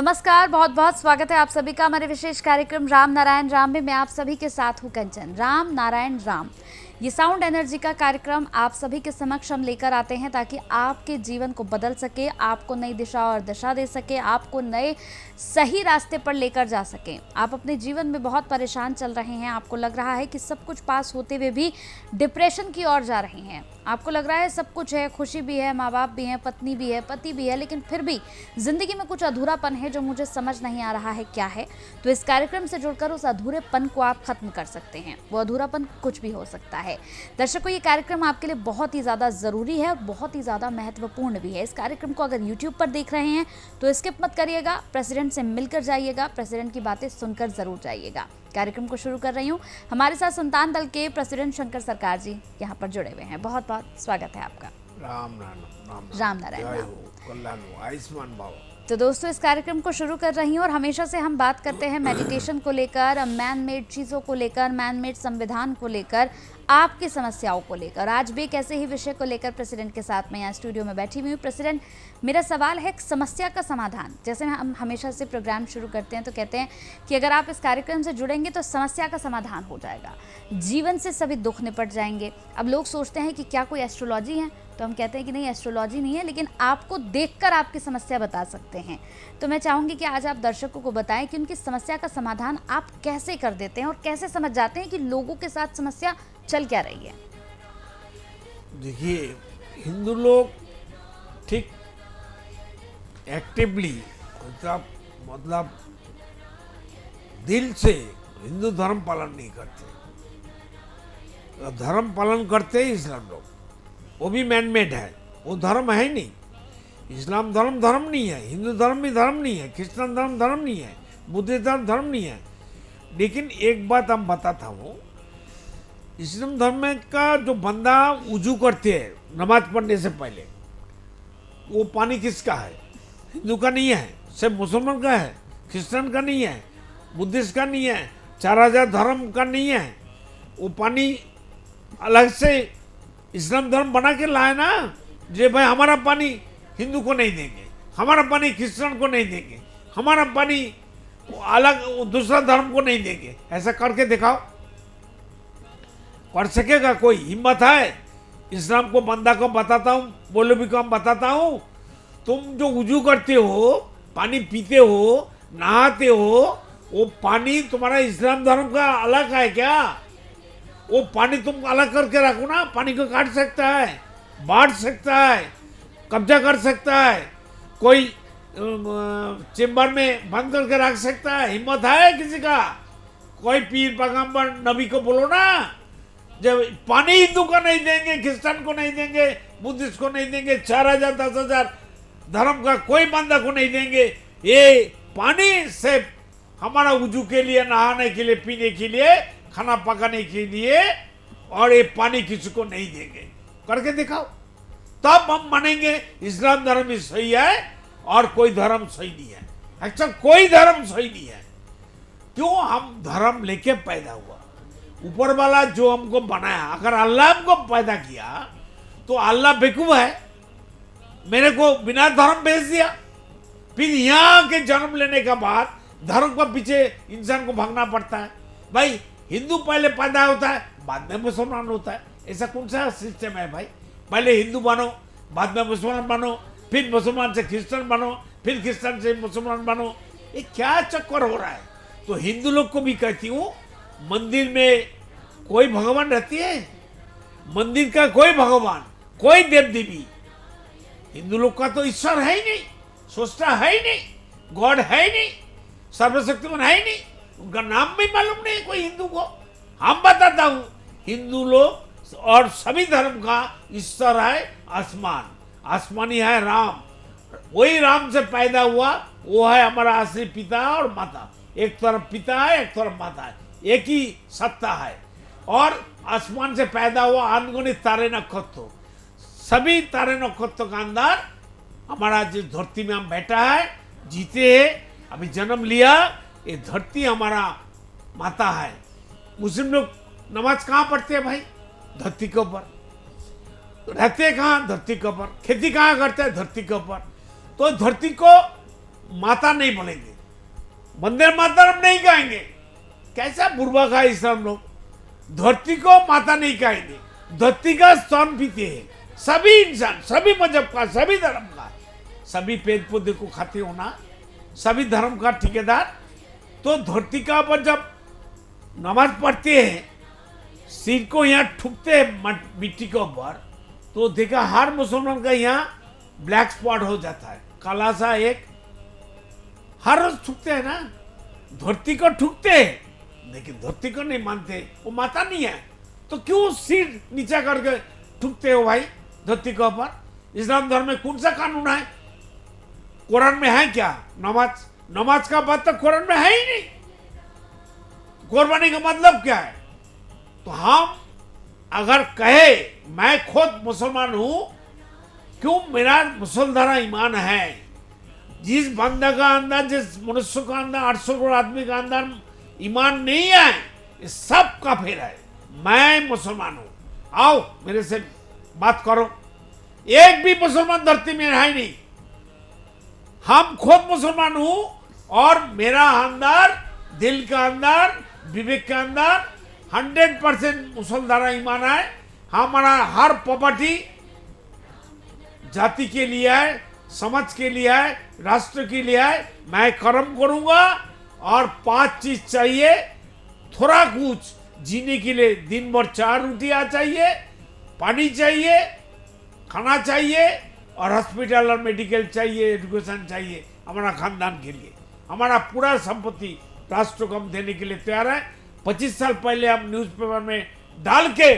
नमस्कार, बहुत बहुत स्वागत है आप सभी का हमारे विशेष कार्यक्रम राम नारायण राम में। मैं आप सभी के साथ हूँ कंचन। राम नारायण राम, ये साउंड एनर्जी का कार्यक्रम आप सभी के समक्ष हम लेकर आते हैं ताकि आपके जीवन को बदल सके, आपको नई दिशा और दिशा दे सके, आपको नए सही रास्ते पर लेकर जा सके। आप अपने जीवन में बहुत परेशान चल रहे हैं, आपको लग रहा है कि सब कुछ पास होते हुए भी डिप्रेशन की ओर जा रहे हैं, आपको लग रहा है सब कुछ है, खुशी भी है, माँ बाप भी हैं, पत्नी भी है, पति भी है, लेकिन फिर भी जिंदगी में कुछ अधूरापन है जो मुझे समझ नहीं आ रहा है क्या है। तो इस कार्यक्रम से जुड़कर उस अधूरेपन को आप खत्म कर सकते हैं। वो अधूरापन कुछ भी हो सकता है। दर्शकों, ये कार्यक्रम आपके लिए बहुत ही ज़्यादा ज़रूरी है और बहुत ही ज़्यादा महत्वपूर्ण भी है। इस कार्यक्रम को अगर यूट्यूब पर देख रहे हैं तो स्किप मत करिएगा, प्रेसिडेंट से मिलकर जाइएगा, प्रेसिडेंट की बातें सुनकर ज़रूर जाइएगा। कार्यक्रम को शुरू कर रही हूँ। हमारे साथ संतान दल के प्रेसिडेंट शंकर सरकार जी यहाँ पर जुड़े हुए हैं। बहुत बहुत स्वागत है आपका। राम नारायण राम नारायण राम, कल्याण हो, आयुष्मान भाव। तो दोस्तों, इस कार्यक्रम को शुरू कर रही हूँ और हमेशा से हम बात करते हैं मेडिटेशन को लेकर, मैन मेड चीज़ों को लेकर, मैन मेड संविधान को लेकर, आपकी समस्याओं को लेकर। आज भी एक ऐसे ही विषय को लेकर प्रेसिडेंट के साथ मैं यहाँ स्टूडियो में बैठी हुई हूँ। प्रेसिडेंट, मेरा सवाल है समस्या का समाधान। जैसे हम हमेशा से प्रोग्राम शुरू करते हैं तो कहते हैं कि अगर आप इस कार्यक्रम से जुड़ेंगे तो समस्या का समाधान हो जाएगा, जीवन से सभी दुख निपट जाएंगे। अब लोग सोचते हैं कि क्या कोई एस्ट्रोलॉजी है, तो हम कहते हैं कि नहीं, एस्ट्रोलॉजी नहीं है, लेकिन आपको देखकर आपकी समस्या बता सकते हैं। तो मैं चाहूँगी कि आज आप दर्शकों को बताएं कि उनकी समस्या का समाधान आप कैसे कर देते हैं और कैसे समझ जाते हैं कि लोगों के साथ समस्या चल क्या रही है। देखिए, हिंदू लोग ठीक एक्टिवली मतलब दिल से हिंदू धर्म पालन नहीं करते। धर्म पालन करते हैं इस्लाम लोग, वो भी मैन मेड है, वो धर्म है ही नहीं। इस्लाम धर्म धर्म नहीं है, हिंदू धर्म भी धर्म नहीं है, क्रिश्चियन धर्म धर्म नहीं है, बुद्ध धर्म धर्म नहीं है। लेकिन एक बात हम बताता हूँ, इस्लाम धर्म का जो बंदा वुजू करते हैं नमाज पढ़ने से पहले, वो पानी किसका है? हिंदू का नहीं है, सिर्फ मुसलमान का है, क्रिश्चियन का नहीं है, बुद्धिस्ट का नहीं है, 4000 धर्म का नहीं है। वो पानी अलग से इस्लाम धर्म बना के लाए ना, जे भाई हमारा पानी हिंदू को नहीं देंगे, हमारा पानी क्रिश्चियन को नहीं देंगे, हमारा पानी अलग दूसरा धर्म को नहीं देंगे। ऐसा करके दिखाओ, कर सकेगा कोई? हिम्मत है? इस्लाम को बंदा को बताता हूँ, मौलवी को हम बताता हूँ, तुम जो वुजू करते हो, पानी पीते हो, नहाते हो, वो पानी तुम्हारा इस्लाम धर्म का अलग है क्या? वो पानी तुम अलग करके रखो ना। पानी को काट सकता है, बांट सकता है, कब्जा कर सकता है, कोई चेम्बर में बंद करके रख सकता है। हिम्मत है किसी का? कोई पीर पैगंबर नबी को बोलो ना, जब पानी हिंदू को नहीं देंगे, क्रिश्चियन को नहीं देंगे, बुद्धिस्ट को नहीं देंगे, 4000 10,000 धर्म का कोई बंदा को नहीं देंगे। ये पानी से हमारा वुजू के लिए, नहाने के लिए, पीने के लिए, खाना पकाने के लिए, और ये पानी किसी को नहीं देंगे। करके दिखाओ, तब हम मानेंगे इस्लाम धर्म ही सही है और कोई धर्म सही नहीं है। अच्छा, कोई धर्म सही नहीं है। क्यों? हम धर्म लेके पैदा हुआ, ऊपर वाला जो हमको बनाया। अगर अल्लाह हमको पैदा किया तो अल्लाह बेवकूफ है, मेरे को बिना धर्म भेज दिया। फिर यहाँ के जन्म लेने के बाद धर्म के पीछे इंसान को भागना पड़ता है। भाई, हिंदू पहले पैदा होता है, बाद में मुसलमान होता है। ऐसा कौन सा सिस्टम है भाई? पहले हिंदू बनो, बाद में मुसलमान बनो, फिर मुसलमान से क्रिश्चियन बनो, फिर क्रिश्चियन से मुसलमान बनो। ये क्या चक्कर हो रहा है? तो हिंदू लोग को भी कहती हूँ, मंदिर में कोई भगवान रहती है? मंदिर का कोई भगवान, कोई देव देवी, हिंदू लोग का तो ईश्वर है ही नहीं, सोचता है ही नहीं, गॉड है ही नहीं, सर्वशक्तिमान है ही नहीं। उनका नाम भी मालूम नहीं कोई हिंदू को। हम बताता हूँ, हिंदू लोग और सभी धर्म का ईश्वर है आसमान, आसमानी है राम। वही राम से पैदा हुआ, वो है हमारा असली पिता और माता। एक तरफ पिता है, एक तरफ माता है, एक ही सत्ता है। और आसमान से पैदा हुआ अनगिनत तारे नक्षत्र, सभी तारे नक्षत्र का अंदर हमारा जिस धरती में हम बैठा है, जीते हैं, अभी जन्म लिया, ये धरती हमारा माता है। मुस्लिम लोग नमाज कहाँ पढ़ते हैं भाई? धरती के ऊपर। रहते कहाँ? धरती के ऊपर। खेती कहाँ करते हैं? धरती के ऊपर। तो धरती को माता नहीं बोलेंगे, वंदे मातरम नहीं कहेंगे। कैसा बुर्बक है इस्लाम लोग। धरती को माता नहीं कहेंगे, धरती का स्तन पीते हैं। सभी इंसान, सभी मजहब का, सभी धर्म का, सभी पेड़ पौधे को खाते होना, सभी धर्म का ठेकेदार। तो धरती का पर जब नमाज पढ़ते हैं, सिर को यहाँ ठुकते हैं मिट्टी के ऊपर, तो देखा हर मुसलमान का यहाँ ब्लैक स्पॉट हो जाता है, काला सा एक। हर रोज ठुकते हैं ना, धरती को ठुकते हैं, लेकिन धरती को नहीं मानते, वो माता नहीं है। तो क्यों सिर नीचा करके ठुकते हो भाई धरती के ऊपर? इस्लाम धर्म में कौन सा कानून है? कुरान में है क्या नमाज? नमाज का बात तो कुरान में है ही नहीं। कुर्बानी का मतलब क्या है? तो हम अगर कहे मैं खुद मुसलमान हूं, क्यों मेरा मुसलधारा ईमान है, जिस बंदा का अंदर, जिस मनुष्य का अंदर, 800 करोड़ आदमी का अंदर ईमान नहीं है, ये सब काफिर है। मैं मुसलमान हूं, आओ मेरे से बात करो। एक भी मुसलमान धरती में है नहीं। हम खुद मुसलमान हूं और मेरा अंदर, दिल का अंदर, विवेक के अंदर 100% मुसलधारा ईमान है। हमारा हर प्रॉपर्टी जाति के लिए है, समाज के लिए है, राष्ट्र के लिए है। मैं कर्म करूंगा और 5 चीज चाहिए, थोड़ा कुछ जीने के लिए। दिन भर 4 रोटियां चाहिए, पानी चाहिए, खाना चाहिए और हॉस्पिटल और मेडिकल चाहिए, एजुकेशन चाहिए हमारा खानदान के लिए। हमारा पूरा संपत्ति राष्ट्र को हम देने के लिए तैयार है। 25 साल पहले हम न्यूज़पेपर में डाल के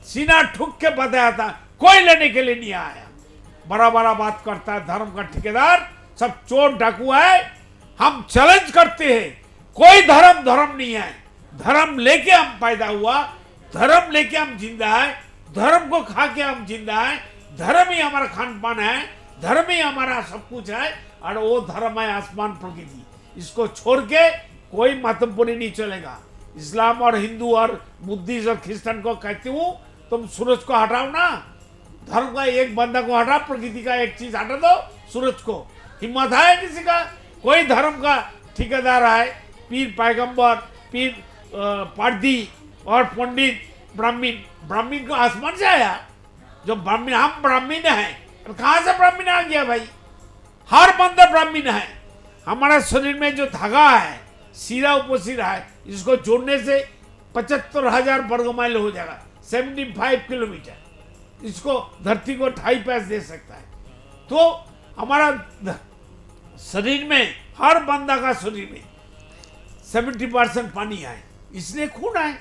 सीना ठुक के बताया था, कोई लेने के लिए नहीं आया। बड़ा बड़ा बात करता है धर्म का ठेकेदार, सब चोर डाकू है। हम चैलेंज करते हैं, कोई धर्म धर्म नहीं है। धर्म लेके हम पैदा हुआ, धर्म लेके हम जिंदा है, धर्म को खा के हम जिंदा है। धर्म ही हमारा खान पान है, धर्म ही हमारा सब कुछ है, और वो धर्म है आसमान प्रकृति। इसको छोड़ के कोई मतमपुरी नहीं चलेगा। इस्लाम और हिंदू और बुद्धिस्ट और क्रिश्चियन को कहती हूँ, तुम सूरज को हटाओ ना, धर्म का एक बंदा को हटा, प्रकृति का एक चीज हटा दो, सूरज को। हिम्मत है किसी का? कोई धर्म का ठेकेदार है, पीर पैगंबर, पीर पारदी और पंडित ब्राह्मण। ब्राह्मण को आसमान से आया? जो ब्राह्मण, हम ब्राह्मण हैं, कहाँ से ब्राह्मण आ गया भाई? हर बंदा ब्राह्मण है। हमारा शरीर में जो धागा है, सीरा उपसीरा है, इसको जोड़ने से 75,000 वर्ग माइल हो जाएगा, 75 किलोमीटर। इसको धरती को 2.5 पैस दे सकता है। तो हमारा शरीर में, हर बंदा का शरीर में 70% पानी है, इसलिए खून है।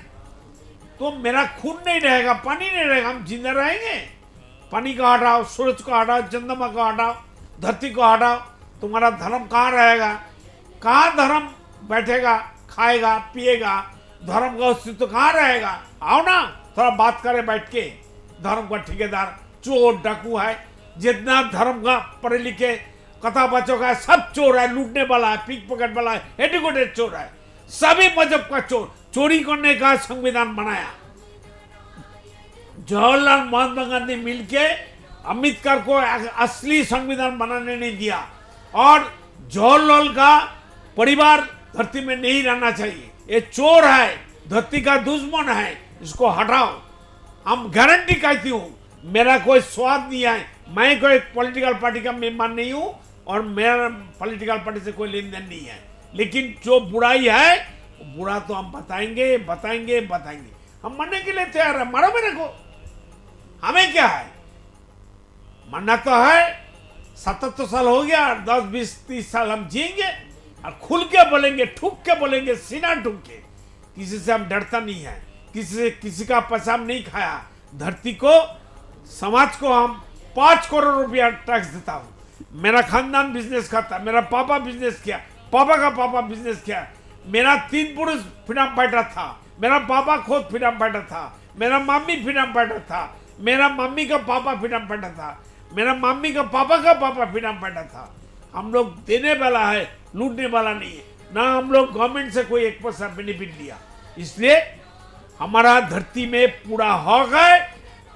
तो मेरा खून नहीं रहेगा, पानी नहीं रहेगा, हम जिंदा रहेंगे? पानी को हटाओ, सूरज को हटाओ, चंद्रमा को हटाओ, धरती को हटाओ, तुम्हारा धर्म कहाँ रहेगा? कहाँ धर्म बैठेगा, खाएगा, पिएगा? धर्म का अस्तित्व कहाँ रहेगा? आओ ना थोड़ा बात करें बैठ के। धर्म का ठेकेदार चोर डाकू है, जितना धर्म का पढ़े लिखे कथा बच्चों का है, सब चोर है, लूटने वाला है, पिक पॉकेट वाला है, एडुकेटेड चोर है, सभी मजहब का चोर। चोरी करने का संविधान बनाया। जवाहरलाल महात्मा गांधी मिलके अम्बेडकर को असली संविधान बनाने नहीं दिया, और जवाहरलाल का परिवार धरती में नहीं रहना चाहिए। ये चोर है, धरती का दुश्मन है, इसको हटाओ। हम गारंटी कहती हूँ, मेरा कोई स्वाद नहीं है, मैं कोई पॉलिटिकल पार्टी का मेंबर नहीं हूँ और मेरा पॉलिटिकल पार्टी से कोई लेन देन नहीं है। लेकिन जो बुराई है, बुरा तो हम बताएंगे बताएंगे बताएंगे। हम मरने के लिए तैयार है, मारो मेरे को, हमें क्या है? मरना तो है, 77 साल हो गया, 10 20 30 साल हम जिएंगे और खुल के बोलेंगे, ठुक के बोलेंगे, सीना ठुक के। किसी से हम डरता नहीं है, किसी से किसी का पैसा हम नहीं खाया। धरती को, समाज को हम 5 करोड़ रुपया टैक्स देता हूँ। मेरा खानदान बिजनेस करता, मेरा पापा बिजनेस किया, पापा का पापा बिजनेस किया। मेरा 3 पुरुष फ्रीडम फाइटर था, मेरा पापा खुद फ्रीडम फाइटर था, मेरा मम्मी फ्रीडम फाइटर था, मेरा मम्मी का पापा फ्रीडम फाइटर था, मेरा मम्मी का पापा फ्रीडम फाइटर था। हम लोग देने वाला है, लूटने वाला नहीं है ना। हम लोग गवर्नमेंट से कोई 1 पैसा बेनिफिट लिया। इसलिए हमारा धरती में पूरा हक है,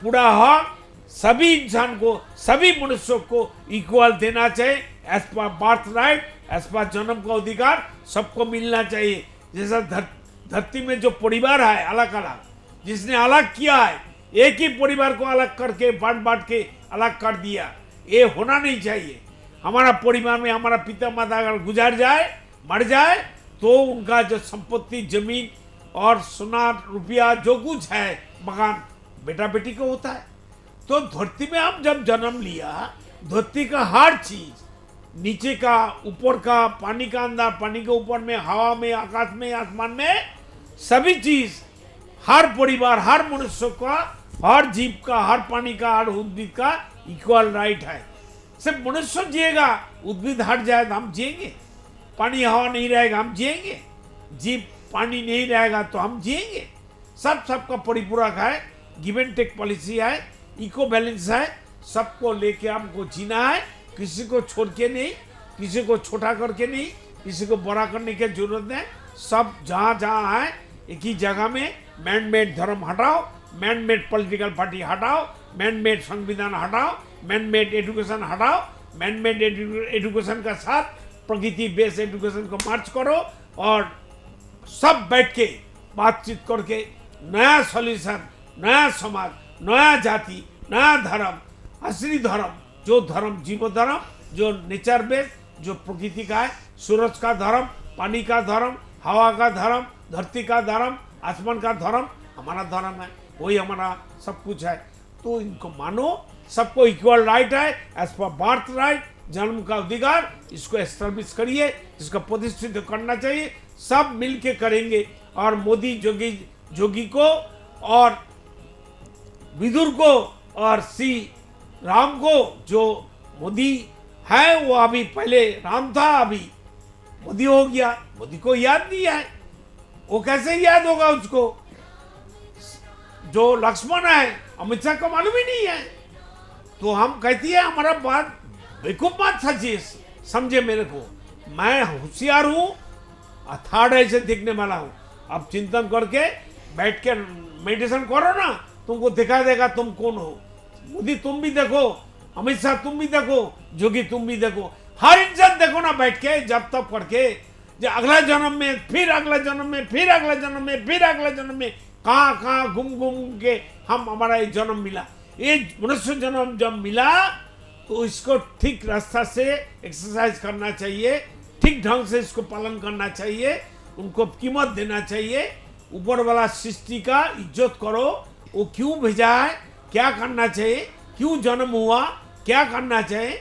पूरा हक सभी इंसान को, सभी मनुष्यों को इक्वल देना चाहिए, एज पर बर्थ राइट, पर जन्म का अधिकार सबको मिलना चाहिए। जैसा धरती में जो परिवार है अलग अलग, जिसने अलग किया है, एक ही परिवार को अलग करके बांट बांट के अलग कर दिया, ये होना नहीं चाहिए। हमारा परिवार में हमारा पिता माता अगर गुजर जाए, मर जाए, तो उनका जो संपत्ति, जमीन और सोना रुपया जो कुछ है, मकान, बेटा बेटी को होता है। तो धरती में हम जब जन्म लिया, धरती का हर चीज, नीचे का, ऊपर का, पानी का अंदर, पानी के ऊपर में, हवा में, आकाश में, आसमान में, सभी चीज, हर परिवार, हर मनुष्य का, हर जीव का, हर पानी का, हर उद्भिद का इक्वल राइट है। सिर्फ मनुष्य जिएगा, उद्भिद हट जाए तो हम जिएंगे। पानी हवा नहीं रहेगा, हम जिएंगे। जीव पानी नहीं रहेगा तो हम जिएंगे। सबका परिपूरक है, गिव एंड टेक पॉलिसी है, इको बैलेंस है, सबको लेके हमको जीना है। किसी को छोड़ के नहीं, किसी को छोटा करके नहीं, किसी को बड़ा करने की जरूरत नहीं। सब जहाँ जहाँ है एक ही जगह में मैन मेड धर्म हटाओ, मैन मेड पॉलिटिकल पार्टी हटाओ, मैन मेड संविधान हटाओ, मैन मेड एजुकेशन हटाओ, मैन मेड एजुकेशन का साथ प्रकृति बेस्ड एजुकेशन को मार्च करो और सब बैठ के बातचीत करके नया सॉल्यूशन, नया समाज, नया जाति, नया धर्म, असली धर्म, जो धर्म जीव धर्म, जो नेचर बेस्ड, जो प्रकृति का है, सूरज का धर्म, पानी का धर्म, हवा का धर्म, धरती का धर्म, आसमान का धर्म हमारा धर्म है, वही हमारा सब कुछ है। तो इनको मानो, सबको इक्वल राइट है, एज पर बर्थ राइट, जन्म का अधिकार, इसको एस्टेब्लिश करिए, इसको प्रतिष्ठित करना चाहिए। सब मिल के करेंगे और मोदी जोगी को और विदुर को और श्री राम को, जो मोदी है वो अभी पहले राम था, अभी मोदी हो गया, मोदी को याद नहीं है, वो कैसे याद होगा उसको? जो लक्ष्मण है अमित शाह को मालूम ही नहीं है। तो हम कहती है हमारा बात बेवकूफ बात सच्ची समझे मेरे को, मैं होशियार हूँ, अथार्ड ऐसे दिखने वाला हूँ। अब चिंतन करके बैठ के मेडिटेशन करो ना, तुमको दिखा देगा तुम कौन हो। मोदी तुम भी देखो, अमित शाह तुम भी देखो, जोगी तुम भी देखो, हर इंसान देखो ना बैठ के, जब तक करके, जो अगला जन्म में, फिर अगला जन्म में, फिर अगला जन्म में, फिर अगला जन्म में, कहाँ घूम के हम हमारा ये जन्म मिला। ये मनुष्य जन्म जब मिला तो इसको ठीक रास्ता से एक्सरसाइज करना चाहिए, ठीक ढंग से इसको पालन करना चाहिए, उनको कीमत देना चाहिए। ऊपर वाला सृष्टि का इज्जत करो, वो क्यों भेजा है, क्या करना चाहिए, क्यों जन्म हुआ, क्या करना चाहिए,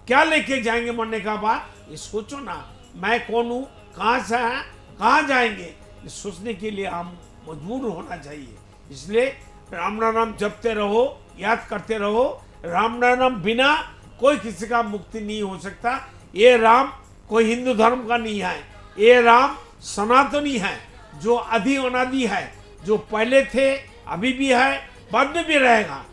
क्या लेके जाएंगे मरने का बाद, ये सोचो ना। मैं कौन हूँ, कहाँ से है, कहाँ जाएंगे, ये सोचने के लिए हम मजबूर होना चाहिए। इसलिए राम नाम जपते रहो, याद करते रहो। राम नाम बिना कोई किसी का मुक्ति नहीं हो सकता। ये राम कोई हिंदू धर्म का नहीं है, ये राम सनातनी है, जो आदि अनादि है, जो पहले थे, अभी भी है, बाद में भी रहेगा।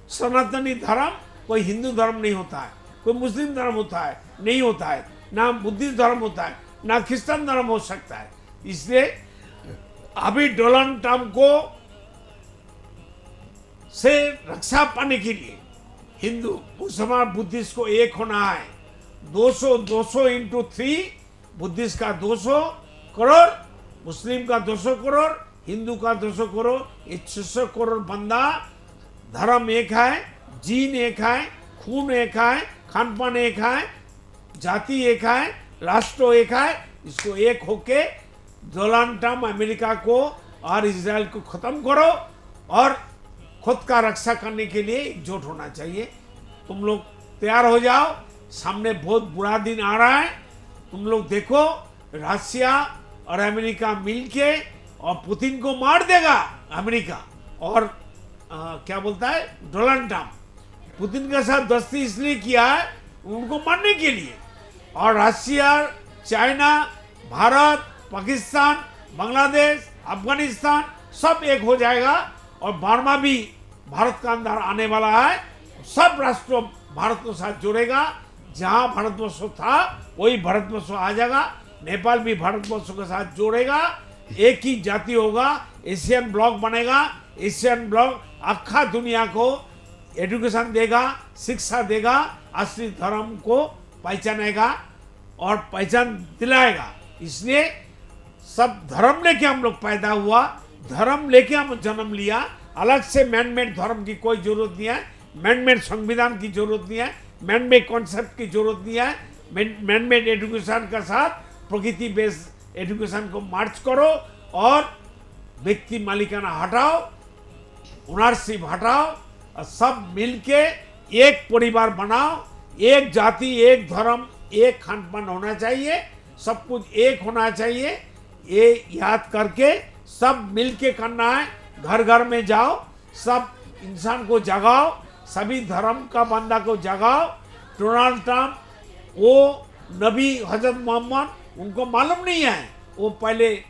सनातनी धर्म कोई हिंदू धर्म नहीं होता है, कोई मुस्लिम धर्म होता है नहीं होता है, ना बुद्धिस्ट धर्म होता है, ना क्रिश्चियन धर्म हो सकता है। इसलिए अभी डोनाल्ड ट्रंप को से रक्षा पाने के लिए हिंदू, मुसलमान, बुद्धिस्ट को एक होना है। 200 इंटू 3, बुद्धिस्ट का 200 करोड़, मुस्लिम का 200 करोड़, हिंदू का 200 करोड़, ये 600 करोड़ बंदा। धर्म एक है, जीन एक है, खून एक है, खान पान एक है, जाति एक है, राष्ट्र एक है। इसको एक होके डोनाल्ड ट्रंप अमेरिका को और इजराइल को खत्म करो और खुद का रक्षा करने के लिए एकजुट होना चाहिए। तुम लोग तैयार हो जाओ, सामने बहुत बुरा दिन आ रहा है। तुम लोग देखो, रशिया और अमेरिका मिलके और पुतिन को मार देगा अमेरिका। और क्या बोलता है डोनाल्ड ट्रंप, पुतिन के साथ दोस्ती इसलिए किया है उनको मारने के लिए। और रशिया, चाइना, भारत, पाकिस्तान, बांग्लादेश, अफगानिस्तान सब एक हो जाएगा। और बर्मा भी भारत का अंदर आने वाला है। सब राष्ट्रों भारत के साथ जुड़ेगा। जहां भारतवर्ष था वही भारतवर्ष आ जाएगा। नेपाल भी भारतवर्ष के साथ जोड़ेगा, एक ही जाति होगा, एशियन ब्लॉक बनेगा। एशियन ब्लॉक आखा दुनिया को एजुकेशन देगा, शिक्षा देगा, असली धर्म को पहचानेगा। और पहचान दिलाएगा। इसलिए सब धर्म लेके हम लोग पैदा हुआ, धर्म लेके हम जन्म लिया। अलग से मैन मेड धर्म की कोई जरूरत नहीं है, मैन मेड संविधान की जरूरत नहीं है, मैन मेड कॉन्सेप्ट की जरूरत नहीं है। मैन मेड एजुकेशन के साथ प्रकृति बेस्ड एजुकेशन को मार्च करो और व्यक्ति मालिकाना हटाओ, ओनरशिप हटाओ और सब मिलके एक परिवार बनाओ। एक जाति, एक धर्म, एक खान पान होना चाहिए, सब कुछ एक होना चाहिए। ये याद करके सब मिलके करना है। घर घर में जाओ, सब इंसान को जगाओ, सभी धर्म का बंदा को जगाओ। डोनाल्ड ट्रम्प वो नबी हजरत मोहम्मद उनको मालूम नहीं है, वो पहले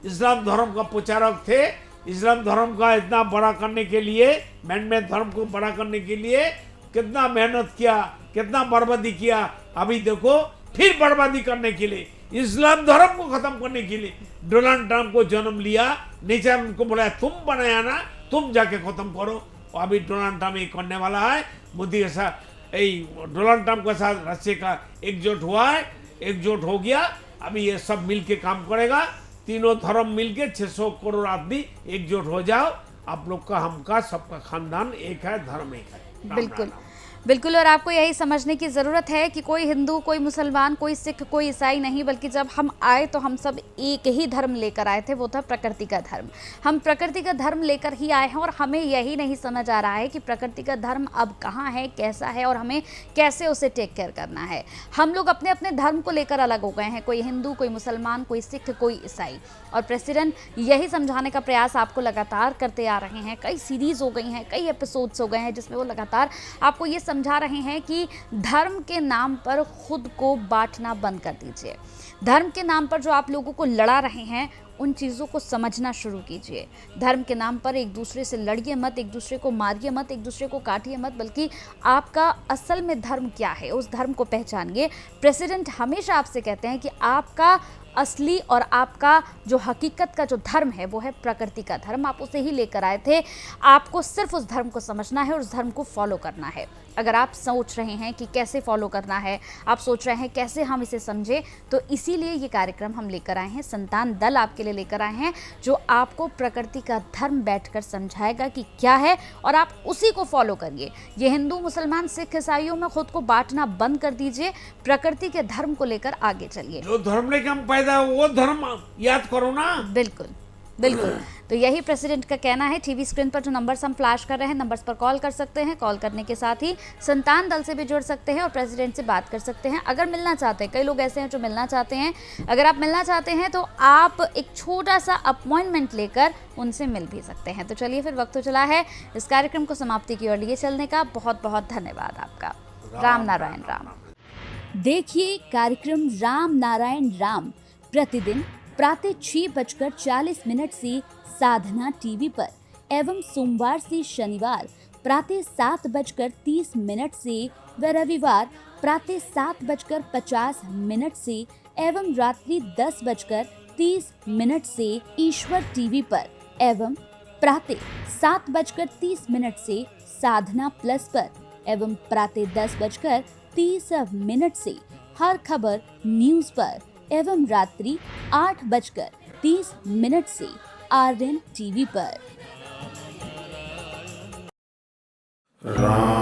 इस्लाम धर्म का प्रचारक थे। इस्लाम धर्म का इतना बड़ा करने के लिए, मैन मेड धर्म को बड़ा करने के लिए कितना मेहनत किया, कितना बर्बादी किया। अभी देखो फिर बर्बादी करने के लिए, इस्लाम धर्म को खत्म करने के लिए डोनाल्ड ट्रम्प को जन्म लिया। नीचे उनको बोला तुम बनाया ना, तुम जाके खत्म करो। और अभी डोनाल्ड ट्रम्प ये करने वाला है। मोदी के साथ डोनाल्ड ट्रम्प के साथ रशिया का एकजुट हुआ है, एकजुट हो गया। अभी ये सब मिलके काम करेगा। तीनों धर्म मिलके 600 करोड़ आदमी एकजुट हो जाओ। आप लोग का, हमका, सबका खानदान एक है, धर्म एक है। राम बिल्कुल राम। बिल्कुल। और आपको यही समझने की ज़रूरत है कि कोई हिंदू, कोई मुसलमान, कोई सिख, कोई ईसाई नहीं, बल्कि जब हम आए तो हम सब एक ही धर्म लेकर आए थे, वो था प्रकृति का धर्म। हम प्रकृति का धर्म लेकर ही आए हैं और हमें यही नहीं समझ आ रहा है कि प्रकृति का धर्म अब कहाँ है, कैसा है और हमें कैसे उसे टेक केयर करना है। हम लोग अपने अपने धर्म को लेकर अलग हो गए हैं, कोई हिंदू, कोई मुसलमान, कोई सिख, कोई ईसाई। और प्रेसिडेंट यही समझाने का प्रयास आपको लगातार करते आ रहे हैं। कई सीरीज़ हो गई हैं, कई एपिसोड्स हो गए हैं जिसमें वो लगातार आपको ये समझा रहे हैं कि धर्म के नाम पर खुद को बांटना बंद कर दीजिए। धर्म के नाम पर जो आप लोगों को लड़ा रहे हैं, उन चीज़ों को समझना शुरू कीजिए। धर्म के नाम पर एक दूसरे से लड़िए मत, एक दूसरे को मारिए मत, एक दूसरे को काटिए मत, बल्कि आपका असल में धर्म क्या है उस धर्म को पहचानिए। प्रेसिडेंट हमेशा आपसे कहते हैं कि आपका असली और आपका जो हकीकत का जो धर्म है वो है प्रकृति का धर्म। आप उसे ही लेकर आए थे। आपको सिर्फ उस धर्म को समझना है और उस धर्म को फॉलो करना है। अगर आप सोच रहे हैं कि कैसे फॉलो करना है, आप सोच रहे हैं कैसे हम इसे समझें, तो इसीलिए ये कार्यक्रम हम लेकर आए हैं। संतान दल आपके लिए लेकर आए हैं, जो आपको प्रकृति का धर्म बैठकर समझाएगा कि क्या है और आप उसी को फॉलो करिए। ये हिंदू, मुसलमान, सिख, ईसाइयों में खुद को बांटना बंद कर दीजिए। प्रकृति के धर्म को लेकर आगे चलिए। जो धर्म लेके हम पैदा हुए, वो धर्म याद करो ना। बिल्कुल बिल्कुल। तो यही प्रेसिडेंट का कहना है। टीवी स्क्रीन पर जो नंबर्स हम फ्लैश कर रहे हैं, नंबर्स पर कॉल कर सकते हैं। कॉल करने के साथ ही संतान दल से भी जुड़ सकते हैं और प्रेसिडेंट से बात कर सकते हैं अगर मिलना चाहते हैं। कई लोग ऐसे हैं जो मिलना चाहते हैं। अगर आप मिलना चाहते हैं तो आप एक छोटा सा अपॉइंटमेंट लेकर उनसे मिल भी सकते हैं। तो चलिए फिर, वक्त तो चला है इस कार्यक्रम को समाप्ति की ओर लिए चलने का। बहुत बहुत धन्यवाद आपका। राम नारायण राम। देखिए कार्यक्रम राम नारायण राम प्रतिदिन प्रातः 6:40 से साधना टीवी पर एवं सोमवार से शनिवार प्रातः 7:30 से व रविवार प्रातः 7:50 से एवं रात्रि 10:30 से ईश्वर टीवी पर एवं प्रातः 7:30 से साधना प्लस पर एवं प्रातः 10:30 से हर खबर न्यूज पर एवं रात्रि 8:30 से आर्यन टीवी पर। राम